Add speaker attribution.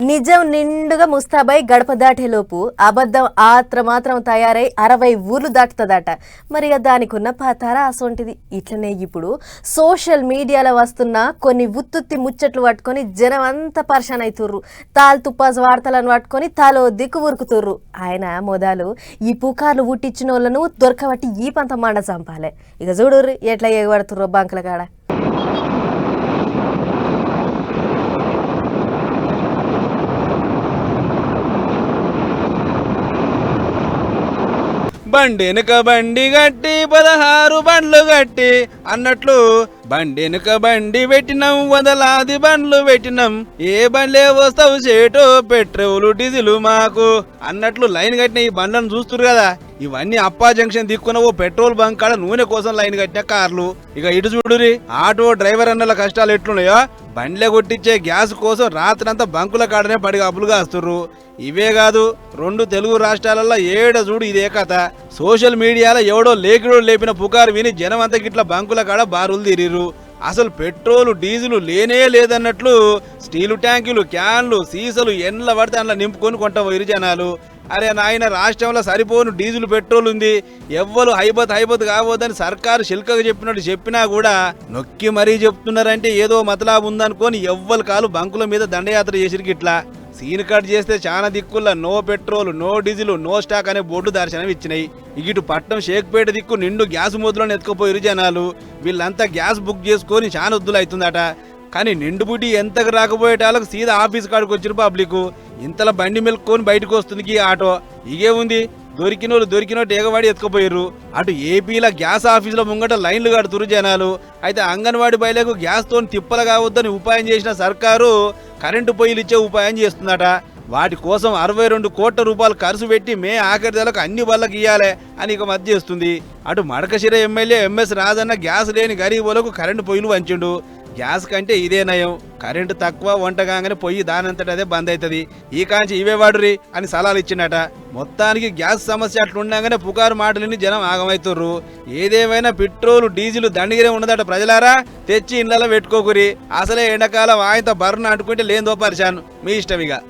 Speaker 1: నిజం నిండుగా ముస్తాబై గడప దాటేలోపు అబద్ధం మాత్రం తయారై 60 ఊర్లు దాటుతుందట. మరి దానికి ఉన్న పాతార అసొంటిది. ఇట్లనే ఇప్పుడు సోషల్ మీడియాలో వస్తున్న కొన్ని ఉత్తుత్తి ముచ్చట్లు పట్టుకొని జనం అంతా పరిశాన్ అవుతుర్రు. తాల్ తుప్పాస్ వార్తలను పట్టుకొని తాలో దిక్కు ఉరుకుతుర్రు. ఆయన మొదలు ఈ పుకార్లు పుట్టించిన వాళ్ళను దొరకబట్టి ఈ పంత మండ చంపాలి. ఇక చూడుర్రి ఎట్లా ఎగబడుతుర్రో బంకుల కాడ.
Speaker 2: బండెనుక బండి గట్టి 16 బండ్లు గట్టి అన్నట్లు బండెనుక బండి పెట్టినాం వందలాది బండ్లు పెట్టినాం ఏ బండ్లే వస్తావు చేటో పెట్రోలు డీజిల్ మాకు అన్నట్లు లైన్ కట్టిన ఈ బండ్లను చూస్తున్నారు కదా. ఇవన్నీ అప్పా జంక్షన్ దిక్కున ఓ పెట్రోల్ బంక్ కాడ నూనె కోసం లైన్ కట్టిన కార్లు. ఇక ఇటు చూడురి ఆటో డ్రైవర్ అన్నల కష్టాలు ఎట్లున్నాయో. బండ్లే కొట్టించే గ్యాస్ కోసం రాత్రంతా బంకుల కాడనే పడిగాపులుగా వస్తుర్రు. ఇవే కాదు 2 తెలుగు రాష్ట్రాలలో ఏడ చూడు ఇదే కథ. సోషల్ మీడియాలో ఎవడో లేకిడో లేపిన పుకారు విని జనం అంతా గిట్ల బంకుల కాడ బారులు తీరిర్రు. అసలు పెట్రోలు డీజిల్ లేనే లేదన్నట్లు స్టీలు ట్యాంకులు క్యాన్లు సీసలు ఎండ్ల పడితే అందులో నింపుకొని కొంటపోయిరు జనాలు. అరే నాయన రాష్ట్రంలో సరిపోను డీజిల్ పెట్రోల్ ఉంది, ఎవ్వరు హైబత్ కావద్దని సర్కారు శిల్కగా చెప్పినట్టు చెప్పినా కూడా నొక్కి మరీ చెప్తున్నారంటే ఏదో మతలాబు ఉందనుకొని ఎవ్వరు కాలు బంకుల మీద దండయాత్ర చేసిరికి. ఇట్లా సీన్ కట్ చేస్తే చాలా దిక్కుల్లో no petrol no diesel no stock అనే బోర్డు దర్శనం ఇచ్చినాయి. ఇటు పట్నం షేక్పేట దిక్కు నిండు గ్యాస్ మొదలను ఎత్తుకుపోయిరు జనాలు. వీళ్ళంతా గ్యాస్ బుక్ చేసుకొని చాలా వద్దులు అవుతుందట. కానీ నిండు బుడ్డి ఎంతకు రాకపోయేటాలకు సీదా ఆఫీస్ కాడికి వచ్చిన పబ్లిక్ ఇంతలా బండి మెలుక్కొని బయటకు వస్తుంది ఈ ఆటో. ఇగే ఉంది దొరికినోళ్ళు ఏగవాడి ఎత్తుకుపోయారు. అటు ఏపీలో గ్యాస్ ఆఫీసులో ముంగట లైన్లు కడుతురు జనాలు. అయితే అంగన్వాడీ బయలకు గ్యాస్ తో తిప్పలు కావద్దని ఉపాయం చేసిన సర్కారు కరెంటు పొయ్యిలు ఇచ్చే ఉపాయం చేస్తుందట. వాటి కోసం 62 కోట్ల రూపాయలు ఖర్చు పెట్టి మే ఆఖరి నెలకు అన్ని బళ్ళకి ఇయ్యాలే అని ఇక మధ్య చేస్తుంది. అటు Madakasira MLA MS Rajanna gas లేని గరీబులకు కరెంటు పొయ్యిలు వంచిండు. గ్యాస్ కంటే ఇదే నయం, కరెంటు తక్కువ వంట కాగానే పొయ్యి దానంతట అదే బంద్ అవుతుంది, ఈ కాంచి ఇవే వాడురి అని సలహాలు ఇచ్చిండట. మొత్తానికి గ్యాస్ సమస్య అట్లుండగానే పుకారు మాటలని జనం ఆగమవుతుర్రు. ఏదేమైనా పెట్రోలు డీజిల్ దండిగిరే ఉన్నదట. ప్రజలారా తెచ్చి ఇళ్లలో పెట్టుకోకురి. అసలే ఎండాకాలం ఆయనతో బర్రెను అంటుకుంటే లేదో పరిశాను, మీ ఇష్టం ఇక.